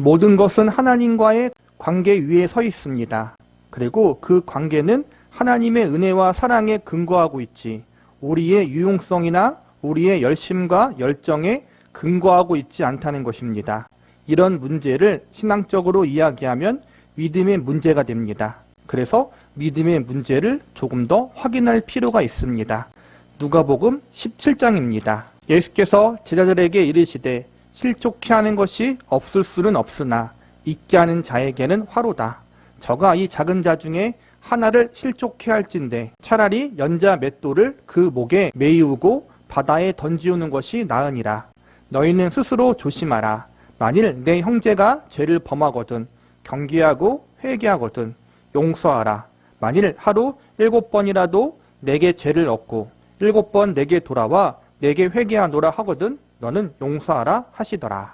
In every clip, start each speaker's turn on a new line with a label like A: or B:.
A: 모든 것은 하나님과의 관계 위에 서 있습니다. 그리고 그 관계는 하나님의 은혜와 사랑에 근거하고 있지 우리의 유용성이나 우리의 열심과 열정에 근거하고 있지 않다는 것입니다. 이런 문제를 신앙적으로 이야기하면 믿음의 문제가 됩니다. 그래서 믿음의 문제를 조금 더 확인할 필요가 있습니다. 누가복음 17장입니다. 예수께서 제자들에게 이르시되 실족케 하는 것이 없을 수는 없으나 있게 하는 자에게는 화로다. 저가 이 작은 자 중에 하나를 실족케 할진대 차라리 연자 맷돌을 그 목에 매이우고 바다에 던지우는 것이 나으니라. 너희는 스스로 조심하라. 만일 내 형제가 죄를 범하거든 경계하고 회개하거든 용서하라. 만일 하루 7번이라도 내게 죄를 얻고 7번 내게 돌아와 내게 회개하노라 하거든 너는 용서하라 하시더라.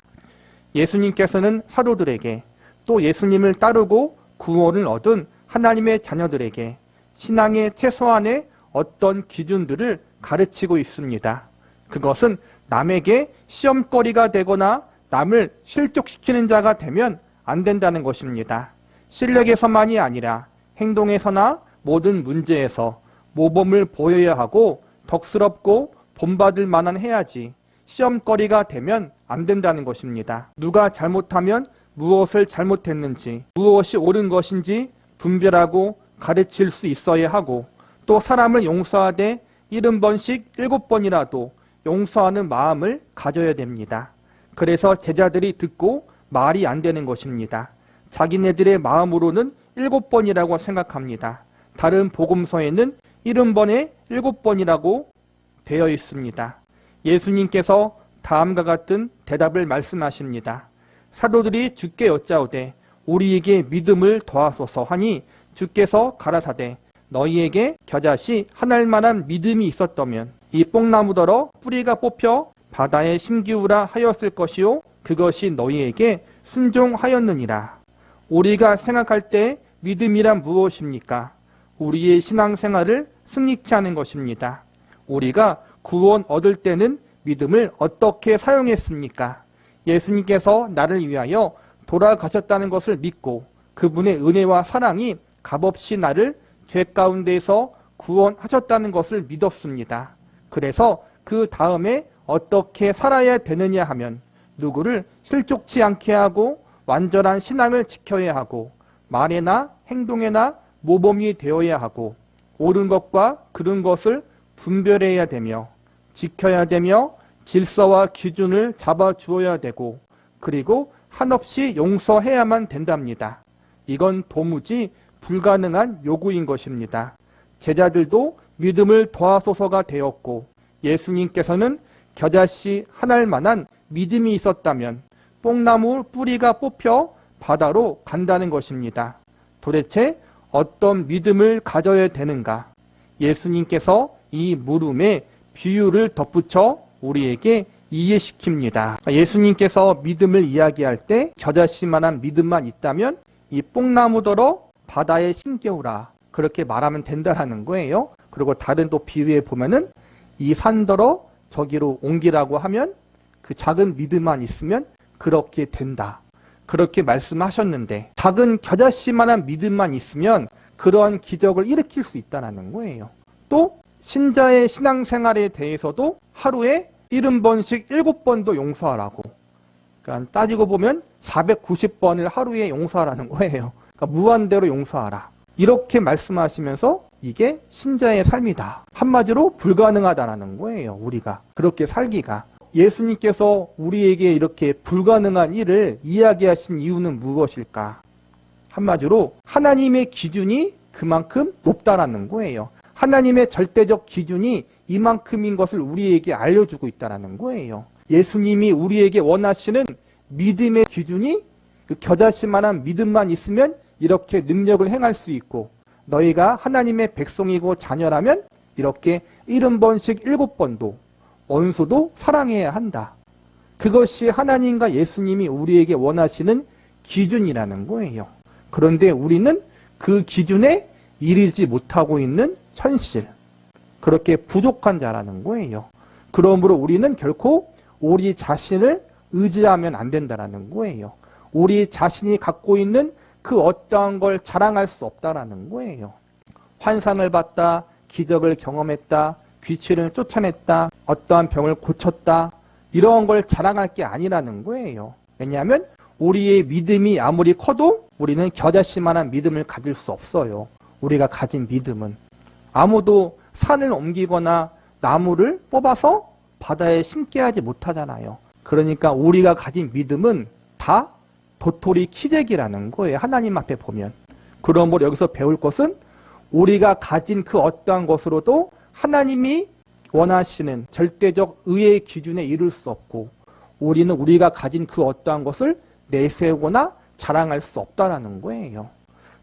A: 예수님께서는 사도들에게 또 예수님을 따르고 구원을 얻은 하나님의 자녀들에게 신앙의 최소한의 어떤 기준들을 가르치고 있습니다. 그것은 남에게 시험거리가 되거나 남을 실족시키는 자가 되면 안 된다는 것입니다. 실력에서만이 아니라 행동에서나 모든 문제에서 모범을 보여야 하고 덕스럽고 본받을 만한 해야지 시험거리가 되면 안 된다는 것입니다. 누가 잘못하면 무엇을 잘못했는지 무엇이 옳은 것인지 분별하고 가르칠 수 있어야 하고 또 사람을 용서하되 70번씩 7번이라도 용서하는 마음을 가져야 됩니다. 그래서 제자들이 듣고 말이 안 되는 것입니다. 자기네들의 마음으로는 7번이라고 생각합니다. 다른 복음서에는 70번에 7번이라고 되어 있습니다. 예수님께서 다음과 같은 대답을 말씀하십니다. 사도들이 주께 여짜오되 우리에게 믿음을 더하소서 하니 주께서 가라사대 너희에게 겨자씨 하나일 만한 믿음이 있었다면 이 뽕나무더러 뿌리가 뽑혀 바다에 심기우라 하였을 것이요 그것이 너희에게 순종하였느니라. 우리가 생각할 때 믿음이란 무엇입니까? 우리의 신앙생활을 승리케 하는 것입니다. 우리가 구원 얻을 때는 믿음을 어떻게 사용했습니까? 예수님께서 나를 위하여 돌아가셨다는 것을 믿고 그분의 은혜와 사랑이 값없이 나를 죄 가운데에서 구원하셨다는 것을 믿었습니다. 그래서 그 다음에 어떻게 살아야 되느냐 하면 누구를 실족치 않게 하고 완전한 신앙을 지켜야 하고 말에나 행동에나 모범이 되어야 하고 옳은 것과 그른 것을 분별해야 되며 지켜야 되며 질서와 기준을 잡아주어야 되고 그리고 한없이 용서해야만 된답니다. 이건 도무지 불가능한 요구인 것입니다. 제자들도 믿음을 더하소서가 되었고 예수님께서는 겨자씨 하나일 만한 믿음이 있었다면 뽕나무 뿌리가 뽑혀 바다로 간다는 것입니다. 도대체 어떤 믿음을 가져야 되는가? 예수님께서 이 물음에 비유를 덧붙여 우리에게 이해시킵니다. 예수님께서 믿음을 이야기할 때 겨자씨만한 믿음만 있다면 이 뽕나무더러 바다에 심겨우라 그렇게 말하면 된다는 거예요. 그리고 다른 또 비유에 보면은 이 산더러 저기로 옮기라고 하면 그 작은 믿음만 있으면 그렇게 된다. 그렇게 말씀하셨는데 작은 겨자씨만한 믿음만 있으면 그러한 기적을 일으킬 수 있다는 거예요. 또 신자의 신앙생활에 대해서도 하루에 70번씩 7번도 용서하라고. 그러니까 따지고 보면 490번을 하루에 용서하라는 거예요. 그러니까 무한대로 용서하라. 이렇게 말씀하시면서 이게 신자의 삶이다. 한마디로 불가능하다는 거예요. 우리가 그렇게 살기가. 예수님께서 우리에게 이렇게 불가능한 일을 이야기하신 이유는 무엇일까? 한마디로 하나님의 기준이 그만큼 높다라는 거예요. 하나님의 절대적 기준이 이만큼인 것을 우리에게 알려주고 있다는 거예요. 예수님이 우리에게 원하시는 믿음의 기준이 그 겨자씨만한 믿음만 있으면 이렇게 능력을 행할 수 있고 너희가 하나님의 백성이고 자녀라면 이렇게 70번씩 7번도 원수도 사랑해야 한다. 그것이 하나님과 예수님이 우리에게 원하시는 기준이라는 거예요. 그런데 우리는 그 기준에 이르지 못하고 있는 현실, 그렇게 부족한 자라는 거예요. 그러므로 우리는 결코 우리 자신을 의지하면 안 된다는 거예요. 우리 자신이 갖고 있는 그 어떠한 걸 자랑할 수 없다라는 거예요. 환상을 봤다, 기적을 경험했다, 귀신을 쫓아냈다, 어떠한 병을 고쳤다, 이런 걸 자랑할 게 아니라는 거예요. 왜냐하면 우리의 믿음이 아무리 커도 우리는 겨자씨만한 믿음을 가질 수 없어요. 우리가 가진 믿음은 아무도 산을 옮기거나 나무를 뽑아서 바다에 심게 하지 못하잖아요. 그러니까 우리가 가진 믿음은 다 도토리 키재기라는 거예요. 하나님 앞에 보면. 그러므로 여기서 배울 것은 우리가 가진 그 어떠한 것으로도 하나님이 원하시는 절대적 의의 기준에 이를 수 없고, 우리는 우리가 가진 그 어떠한 것을 내세우거나 자랑할 수 없다라는 거예요.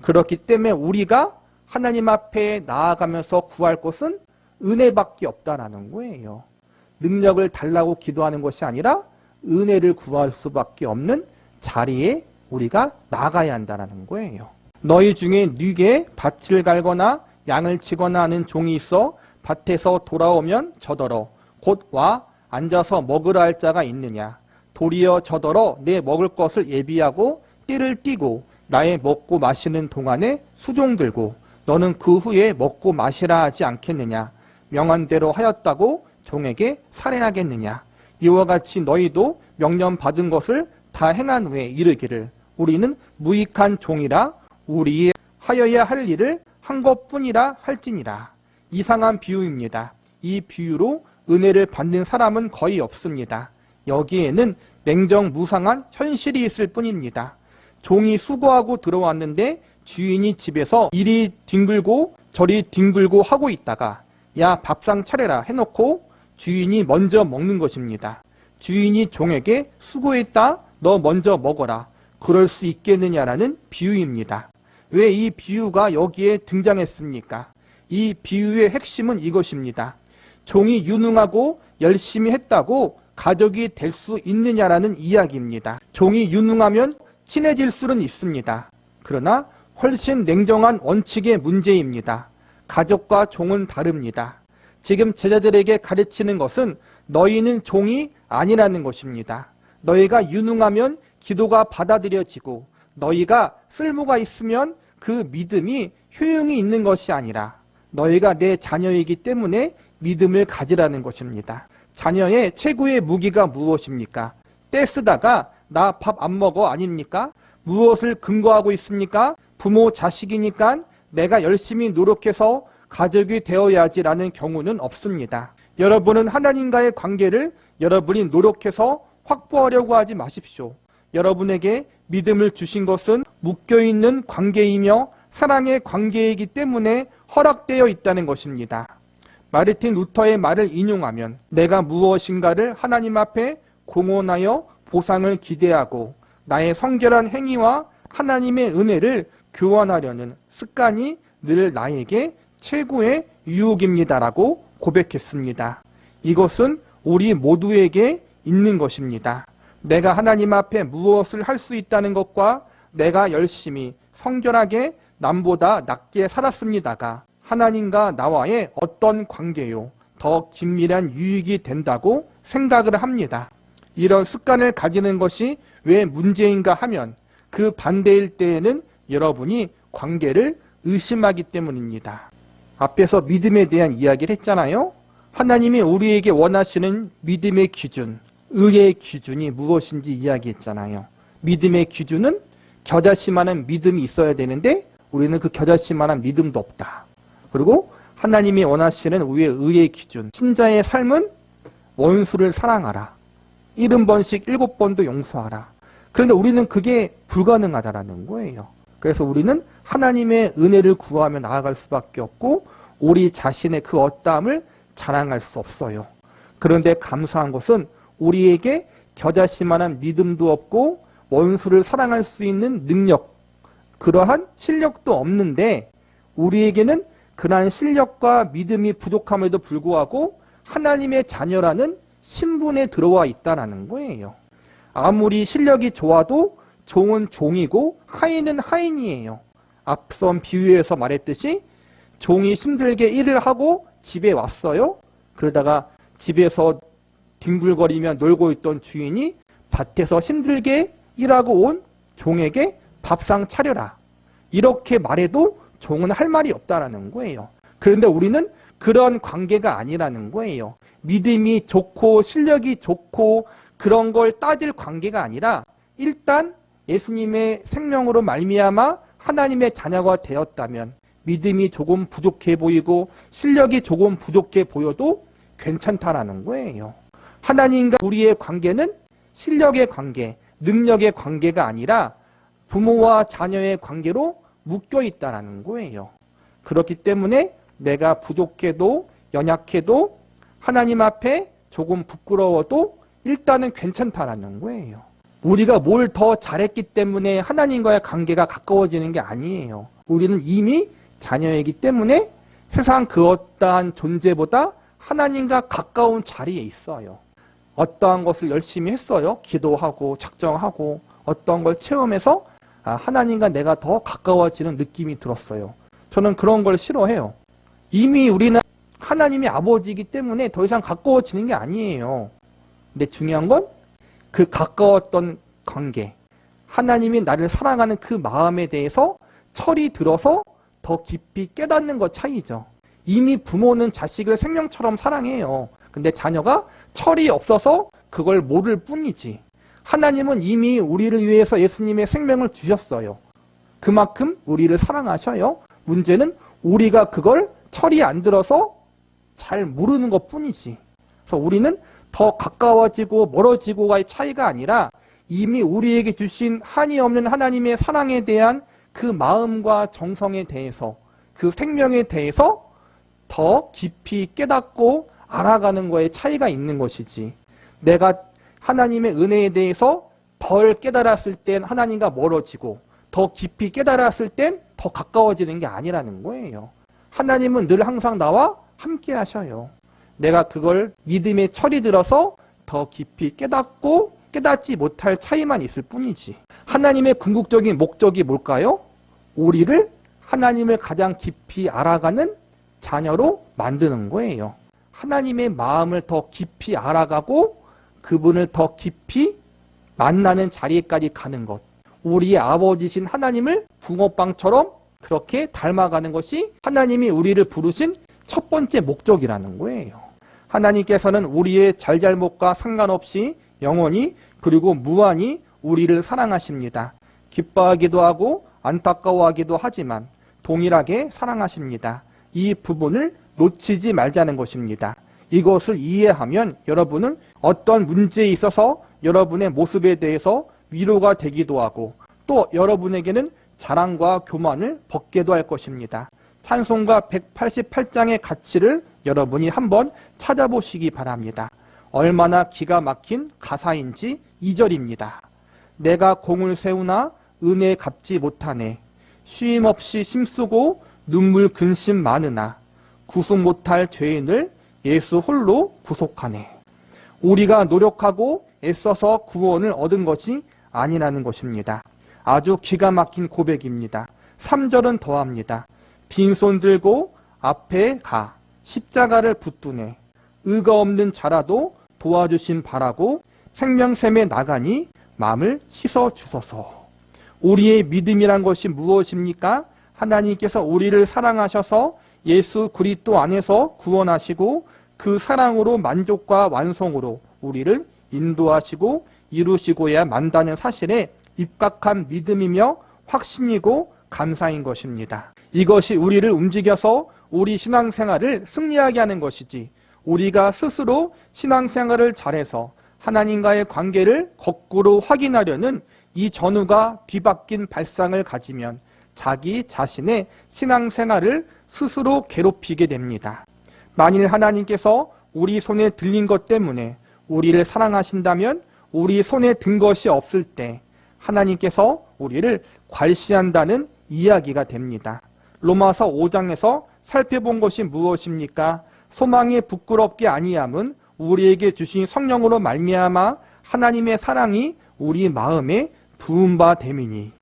A: 그렇기 때문에 우리가 하나님 앞에 나아가면서 구할 것은 은혜밖에 없다라는 거예요. 능력을 달라고 기도하는 것이 아니라 은혜를 구할 수밖에 없는 자리에 우리가 나가야 한다는 거예요. 너희 중에 네게 밭을 갈거나 양을 치거나 하는 종이 있어 밭에서 돌아오면 저더러 곧 와 앉아서 먹으라 할 자가 있느냐. 도리어 저더러 내 먹을 것을 예비하고 띠를 띠고 나의 먹고 마시는 동안에 수종 들고 너는 그 후에 먹고 마시라 하지 않겠느냐. 명한 대로 하였다고 종에게 살인하겠느냐. 이와 같이 너희도 명령 받은 것을 다 행한 후에 이르기를 우리는 무익한 종이라 우리의 하여야 할 일을 한 것뿐이라 할지니라. 이상한 비유입니다. 이 비유로 은혜를 받는 사람은 거의 없습니다. 여기에는 냉정무상한 현실이 있을 뿐입니다. 종이 수고하고 들어왔는데 주인이 집에서 이리 뒹굴고 저리 뒹굴고 하고 있다가 야 밥상 차려라 해놓고 주인이 먼저 먹는 것입니다. 주인이 종에게 수고했다 너 먼저 먹어라 그럴 수 있겠느냐라는 비유입니다. 왜 이 비유가 여기에 등장했습니까? 이 비유의 핵심은 이것입니다. 종이 유능하고 열심히 했다고 가족이 될 수 있느냐라는 이야기입니다. 종이 유능하면 친해질 수는 있습니다. 그러나 훨씬 냉정한 원칙의 문제입니다. 가족과 종은 다릅니다. 지금 제자들에게 가르치는 것은 너희는 종이 아니라는 것입니다. 너희가 유능하면 기도가 받아들여지고 너희가 쓸모가 있으면 그 믿음이 효용이 있는 것이 아니라 너희가 내 자녀이기 때문에 믿음을 가지라는 것입니다. 자녀의 최고의 무기가 무엇입니까? 떼쓰다가 나 밥 안 먹어 아닙니까? 무엇을 근거하고 있습니까? 부모 자식이니까 내가 열심히 노력해서 가족이 되어야지라는 경우는 없습니다. 여러분은 하나님과의 관계를 여러분이 노력해서 확보하려고 하지 마십시오. 여러분에게 믿음을 주신 것은 묶여있는 관계이며 사랑의 관계이기 때문에 허락되어 있다는 것입니다. 마르틴 루터의 말을 인용하면 내가 무엇인가를 하나님 앞에 공헌하여 보상을 기대하고 나의 성결한 행위와 하나님의 은혜를 교환하려는 습관이 늘 나에게 최고의 유혹입니다라고 고백했습니다. 이것은 우리 모두에게 있는 것입니다. 내가 하나님 앞에 무엇을 할 수 있다는 것과 내가 열심히 성결하게 남보다 낮게 살았습니다가 하나님과 나와의 어떤 관계요 더 긴밀한 유익이 된다고 생각을 합니다. 이런 습관을 가지는 것이 왜 문제인가 하면 그 반대일 때에는 여러분이 관계를 의심하기 때문입니다. 앞에서 믿음에 대한 이야기를 했잖아요. 하나님이 우리에게 원하시는 믿음의 기준, 의의 기준이 무엇인지 이야기했잖아요. 믿음의 기준은 겨자씨만한 믿음이 있어야 되는데 우리는 그 겨자씨만한 믿음도 없다. 그리고 하나님이 원하시는 우리의 의의 기준, 신자의 삶은 원수를 사랑하라. 70번씩 7번도 용서하라. 그런데 우리는 그게 불가능하다라는 거예요. 그래서 우리는 하나님의 은혜를 구하며 나아갈 수밖에 없고 우리 자신의 그 어떠함을 자랑할 수 없어요. 그런데 감사한 것은 우리에게 겨자씨만한 믿음도 없고 원수를 사랑할 수 있는 능력, 그러한 실력도 없는데 우리에게는 그러한 실력과 믿음이 부족함에도 불구하고 하나님의 자녀라는 신분에 들어와 있다는 거예요. 아무리 실력이 좋아도 종은 종이고 하인은 하인이에요. 앞선 비유에서 말했듯이 종이 힘들게 일을 하고 집에 왔어요. 그러다가 집에서 뒹굴거리며 놀고 있던 주인이 밭에서 힘들게 일하고 온 종에게 밥상 차려라. 이렇게 말해도 종은 할 말이 없다라는 거예요. 그런데 우리는 그런 관계가 아니라는 거예요. 믿음이 좋고 실력이 좋고 그런 걸 따질 관계가 아니라 일단 예수님의 생명으로 말미암아 하나님의 자녀가 되었다면 믿음이 조금 부족해 보이고 실력이 조금 부족해 보여도 괜찮다라는 거예요. 하나님과 우리의 관계는 실력의 관계, 능력의 관계가 아니라 부모와 자녀의 관계로 묶여 있다라는 거예요. 그렇기 때문에 내가 부족해도 연약해도 하나님 앞에 조금 부끄러워도 일단은 괜찮다라는 거예요. 우리가 뭘 더 잘했기 때문에 하나님과의 관계가 가까워지는 게 아니에요. 우리는 이미 자녀이기 때문에 세상 그 어떠한 존재보다 하나님과 가까운 자리에 있어요. 어떠한 것을 열심히 했어요. 기도하고 작정하고 어떤 걸 체험해서 하나님과 내가 더 가까워지는 느낌이 들었어요. 저는 그런 걸 싫어해요. 이미 우리는 하나님의 아버지이기 때문에 더 이상 가까워지는 게 아니에요. 근데 중요한 건 그 가까웠던 관계, 하나님이 나를 사랑하는 그 마음에 대해서 철이 들어서 더 깊이 깨닫는 것 차이죠. 이미 부모는 자식을 생명처럼 사랑해요. 근데 자녀가 철이 없어서 그걸 모를 뿐이지. 하나님은 이미 우리를 위해서 예수님의 생명을 주셨어요. 그만큼 우리를 사랑하셔요. 문제는 우리가 그걸 철이 안 들어서 잘 모르는 것 뿐이지. 그래서 우리는 더 가까워지고 멀어지고가의 차이가 아니라 이미 우리에게 주신 한이 없는 하나님의 사랑에 대한 그 마음과 정성에 대해서 그 생명에 대해서 더 깊이 깨닫고 알아가는 거에 차이가 있는 것이지. 내가 하나님의 은혜에 대해서 덜 깨달았을 땐 하나님과 멀어지고 더 깊이 깨달았을 땐 더 가까워지는 게 아니라는 거예요. 하나님은 늘 항상 나와 함께 하셔요. 내가 그걸 믿음의 철이 들어서 더 깊이 깨닫고 깨닫지 못할 차이만 있을 뿐이지. 하나님의 궁극적인 목적이 뭘까요? 우리를 하나님을 가장 깊이 알아가는 자녀로 만드는 거예요. 하나님의 마음을 더 깊이 알아가고 그분을 더 깊이 만나는 자리에까지 가는 것. 우리의 아버지신 하나님을 붕어빵처럼 그렇게 닮아가는 것이 하나님이 우리를 부르신 첫 번째 목적이라는 거예요. 하나님께서는 우리의 잘잘못과 상관없이 영원히 그리고 무한히 우리를 사랑하십니다. 기뻐하기도 하고 안타까워하기도 하지만 동일하게 사랑하십니다. 이 부분을 놓치지 말자는 것입니다. 이것을 이해하면 여러분은 어떤 문제에 있어서 여러분의 모습에 대해서 위로가 되기도 하고 또 여러분에게는 자랑과 교만을 벗게도 할 것입니다. 찬송가 188장의 가치를 여러분이 한번 찾아보시기 바랍니다. 얼마나 기가 막힌 가사인지 2절입니다. 내가 공을 세우나 은혜 갚지 못하네. 쉼없이 힘쓰고 눈물 근심 많으나 구속 못할 죄인을 예수 홀로 구속하네. 우리가 노력하고 애써서 구원을 얻은 것이 아니라는 것입니다. 아주 기가 막힌 고백입니다. 3절은 더합니다. 빈손 들고 앞에 가 십자가를 붙드네. 의가 없는 자라도 도와주심 바라고 생명샘에 나가니 마음을 씻어 주소서. 우리의 믿음이란 것이 무엇입니까? 하나님께서 우리를 사랑하셔서 예수 그리스도 안에서 구원하시고 그 사랑으로 만족과 완성으로 우리를 인도하시고 이루시고야 만다는 사실에 입각한 믿음이며 확신이고 감사인 것입니다. 이것이 우리를 움직여서 우리 신앙생활을 승리하게 하는 것이지 우리가 스스로 신앙생활을 잘해서 하나님과의 관계를 거꾸로 확인하려는 이 전후가 뒤바뀐 발상을 가지면 자기 자신의 신앙생활을 스스로 괴롭히게 됩니다. 만일 하나님께서 우리 손에 들린 것 때문에 우리를 사랑하신다면 우리 손에 든 것이 없을 때 하나님께서 우리를 괄시한다는 이야기가 됩니다. 로마서 5장에서 살펴본 것이 무엇입니까? 소망이 부끄럽게 아니함은 우리에게 주신 성령으로 말미암아 하나님의 사랑이 우리 마음에 부은 바 됨이니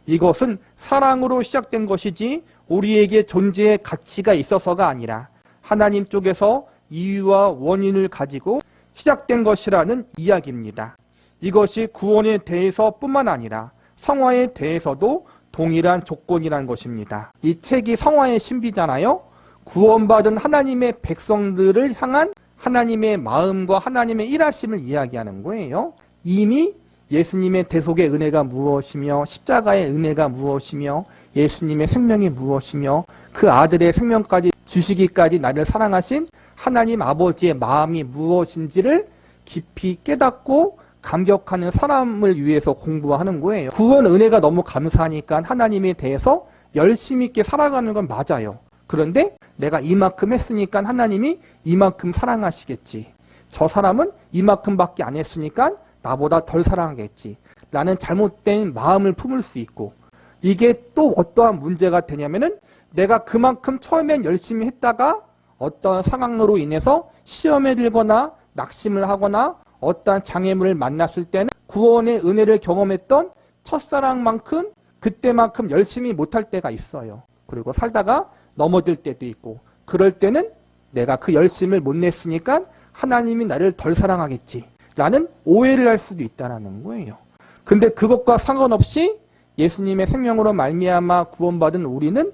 A: 이것은 사랑으로 시작된 것이지 우리에게 존재의 가치가 있어서가 아니라 하나님 쪽에서 이유와 원인을 가지고 시작된 것이라는 이야기입니다. 이것이 구원에 대해서 뿐만 아니라 성화에 대해서도 동일한 조건이라는 것입니다. 이 책이 성화의 신비잖아요. 구원받은 하나님의 백성들을 향한 하나님의 마음과 하나님의 일하심을 이야기하는 거예요. 이미 예수님의 대속의 은혜가 무엇이며 십자가의 은혜가 무엇이며 예수님의 생명이 무엇이며 그 아들의 생명까지 주시기까지 나를 사랑하신 하나님 아버지의 마음이 무엇인지를 깊이 깨닫고 감격하는 사람을 위해서 공부하는 거예요. 구원 은혜가 너무 감사하니까 하나님에 대해서 열심히 있게 살아가는 건 맞아요. 그런데 내가 이만큼 했으니까 하나님이 이만큼 사랑하시겠지. 저 사람은 이만큼밖에 안 했으니까 나보다 덜 사랑하겠지. 라는 잘못된 마음을 품을 수 있고, 이게 또 어떠한 문제가 되냐면은 내가 그만큼 처음엔 열심히 했다가 어떤 상황으로 인해서 시험에 들거나 낙심을 하거나 어떠한 장애물을 만났을 때는 구원의 은혜를 경험했던 첫사랑만큼 그때만큼 열심히 못할 때가 있어요. 그리고 살다가 넘어질 때도 있고, 그럴 때는 내가 그 열심을 못 냈으니까 하나님이 나를 덜 사랑하겠지 라는 오해를 할 수도 있다는 거예요. 근데 그것과 상관없이 예수님의 생명으로 말미암아 구원받은 우리는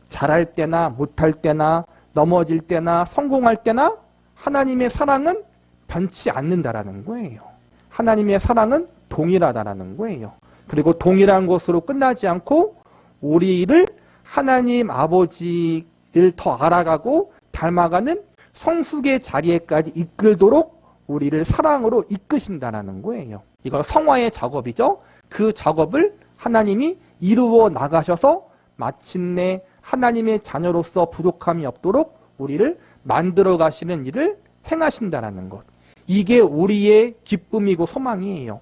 A: 잘할 때나 못할 때나 넘어질 때나 성공할 때나 하나님의 사랑은 변치 않는다라는 거예요. 하나님의 사랑은 동일하다라는 거예요. 그리고 동일한 것으로 끝나지 않고 우리를 하나님 아버지를 더 알아가고 닮아가는 성숙의 자리에까지 이끌도록 우리를 사랑으로 이끄신다라는 거예요. 이거 성화의 작업이죠. 그 작업을 하나님이 이루어 나가셔서 마침내 하나님의 자녀로서 부족함이 없도록 우리를 만들어 가시는 일을 행하신다라는 것. 이게 우리의 기쁨이고 소망이에요.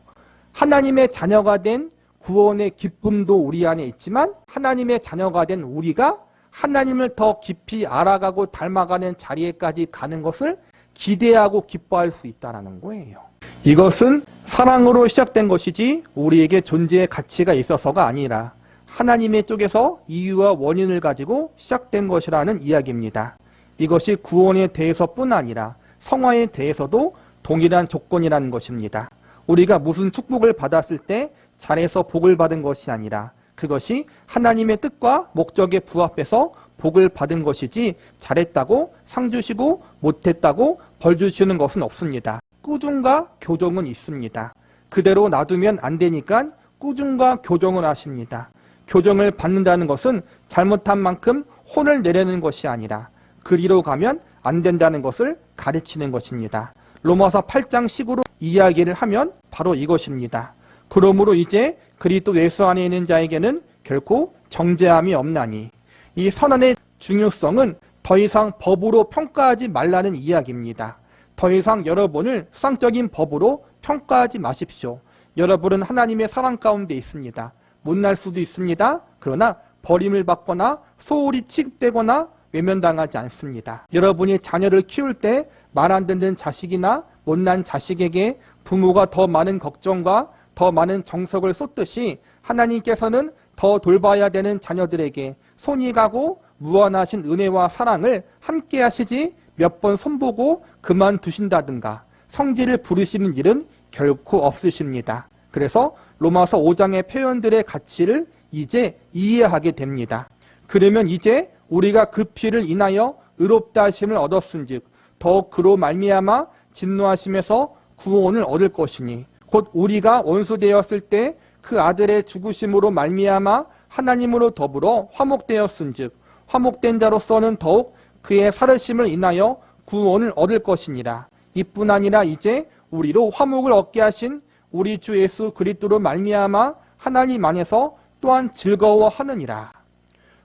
A: 하나님의 자녀가 된 구원의 기쁨도 우리 안에 있지만 하나님의 자녀가 된 우리가 하나님을 더 깊이 알아가고 닮아가는 자리에까지 가는 것을 기대하고 기뻐할 수 있다는 거예요. 이것은 사랑으로 시작된 것이지 우리에게 존재의 가치가 있어서가 아니라 하나님의 쪽에서 이유와 원인을 가지고 시작된 것이라는 이야기입니다. 이것이 구원에 대해서뿐 아니라 성화에 대해서도 동일한 조건이라는 것입니다. 우리가 무슨 축복을 받았을 때 잘해서 복을 받은 것이 아니라 그것이 하나님의 뜻과 목적에 부합해서 복을 받은 것이지 잘했다고 상 주시고 못했다고 벌 주시는 것은 없습니다. 꾸중과 교정은 있습니다. 그대로 놔두면 안 되니까 꾸중과 교정을 하십니다. 교정을 받는다는 것은 잘못한 만큼 혼을 내려는 것이 아니라 그리로 가면 안 된다는 것을 가르치는 것입니다. 로마서 8장 10으로 이야기를 하면 바로 이것입니다. 그러므로 이제 그리스도 예수 안에 있는 자에게는 결코 정죄함이 없나니. 이 선언의 중요성은 더 이상 법으로 평가하지 말라는 이야기입니다. 더 이상 여러분을 수상적인 법으로 평가하지 마십시오. 여러분은 하나님의 사랑 가운데 있습니다. 못날 수도 있습니다. 그러나 버림을 받거나 소홀히 취급되거나 외면당하지 않습니다. 여러분이 자녀를 키울 때 말 안 듣는 자식이나 못난 자식에게 부모가 더 많은 걱정과 더 많은 정성을 쏟듯이 하나님께서는 더 돌봐야 되는 자녀들에게 손이 가고 무한하신 은혜와 사랑을 함께 하시지 몇 번 손보고 그만두신다든가 성질을 부르시는 일은 결코 없으십니다. 그래서 로마서 5장의 표현들의 가치를 이제 이해하게 됩니다. 그러면 이제 우리가 그 피를 인하여 의롭다 하심을 얻었은즉 더욱 그로 말미암아 진노하심에서 구원을 얻을 것이니 곧 우리가 원수 되었을 때 그 아들의 죽으심으로 말미암아 하나님으로 더불어 화목되었은즉 화목된 자로서는 더욱 그의 살으심을 인하여 구원을 얻을 것이니라. 이뿐 아니라 이제 우리로 화목을 얻게 하신 우리 주 예수 그리스도로 말미암아 하나님 안에서 또한 즐거워하느니라.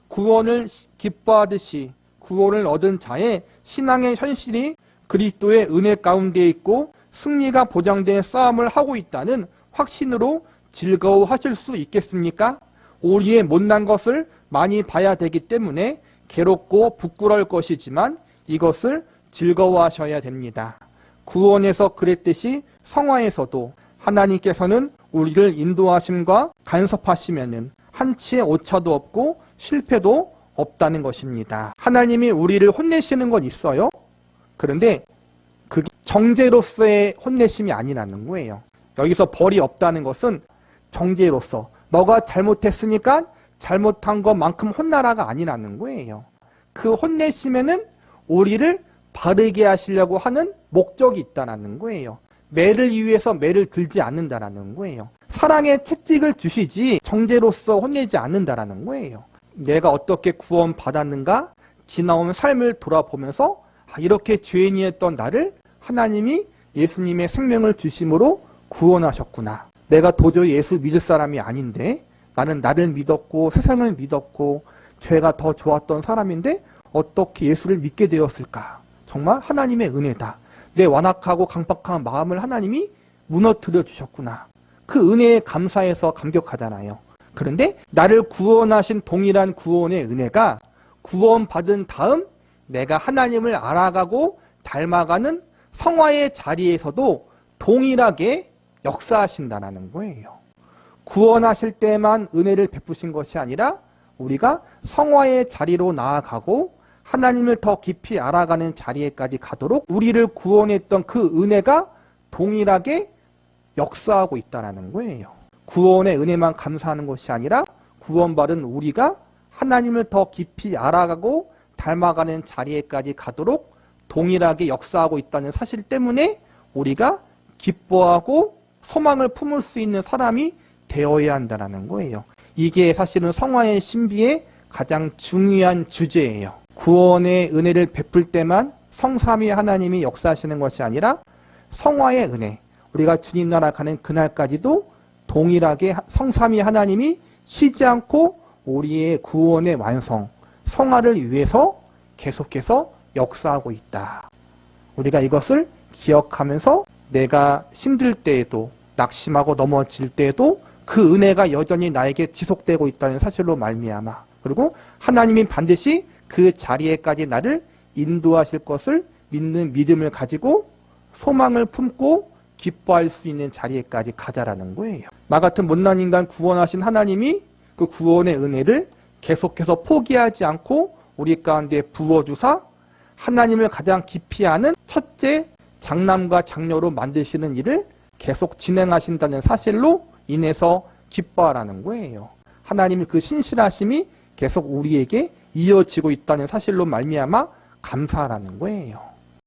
A: 구원을 기뻐하듯이 구원을 얻은 자의 신앙의 현실이 그리스도의 은혜 가운데 있고 승리가 보장된 싸움을 하고 있다는 확신으로 즐거워하실 수 있겠습니까? 우리의 못난 것을 많이 봐야 되기 때문에 괴롭고 부끄러울 것이지만 이것을 즐거워하셔야 됩니다. 구원에서 그랬듯이 성화에서도 하나님께서는 우리를 인도하심과 간섭하시면은 한치의 오차도 없고 실패도 없다는 것입니다. 하나님이 우리를 혼내시는 건 있어요. 그런데 그게 정죄로서의 혼내심이 아니라는 거예요. 여기서 벌이 없다는 것은 정죄로서 너가 잘못했으니까 잘못한 것만큼 혼나라가 아니라는 거예요. 그 혼내심에는 우리를 바르게 하시려고 하는 목적이 있다는 거예요. 매를 위해서 매를 들지 않는다라는 거예요. 사랑의 채찍을 주시지 정죄로서 혼내지 않는다라는 거예요. 내가 어떻게 구원받았는가 지나온 삶을 돌아보면서 이렇게 죄인이었던 나를 하나님이 예수님의 생명을 주심으로 구원하셨구나. 내가 도저히 예수 믿을 사람이 아닌데 나는 나를 믿었고 세상을 믿었고 죄가 더 좋았던 사람인데 어떻게 예수를 믿게 되었을까? 정말 하나님의 은혜다. 내 완악하고 강박한 마음을 하나님이 무너뜨려 주셨구나. 그 은혜에 감사해서 감격하잖아요. 그런데 나를 구원하신 동일한 구원의 은혜가 구원받은 다음 내가 하나님을 알아가고 닮아가는 성화의 자리에서도 동일하게 역사하신다는 거예요. 구원하실 때만 은혜를 베푸신 것이 아니라 우리가 성화의 자리로 나아가고 하나님을 더 깊이 알아가는 자리에까지 가도록 우리를 구원했던 그 은혜가 동일하게 역사하고 있다는 거예요. 구원의 은혜만 감사하는 것이 아니라 구원받은 우리가 하나님을 더 깊이 알아가고 닮아가는 자리에까지 가도록 동일하게 역사하고 있다는 사실 때문에 우리가 기뻐하고 소망을 품을 수 있는 사람이 되어야 한다는 거예요. 이게 사실은 성화의 신비의 가장 중요한 주제예요. 구원의 은혜를 베풀 때만 성삼위 하나님이 역사하시는 것이 아니라 성화의 은혜, 우리가 주님 나라 가는 그날까지도 동일하게 성삼위 하나님이 쉬지 않고 우리의 구원의 완성, 성화를 위해서 계속해서 역사하고 있다. 우리가 이것을 기억하면서 내가 힘들 때에도 낙심하고 넘어질 때에도 그 은혜가 여전히 나에게 지속되고 있다는 사실로 말미암아 그리고 하나님이 반드시 그 자리에까지 나를 인도하실 것을 믿는 믿음을 가지고 소망을 품고 기뻐할 수 있는 자리에까지 가자라는 거예요. 나 같은 못난 인간 구원하신 하나님이 그 구원의 은혜를 계속해서 포기하지 않고 우리 가운데 부어주사 하나님을 가장 깊이 아는 첫째 장남과 장녀로 만드시는 일을 계속 진행하신다는 사실로 인해서 기뻐하라는 거예요. 하나님의 그 신실하심이 계속 우리에게 이어지고 있다는 사실로 말미암아 감사하라는 거예요.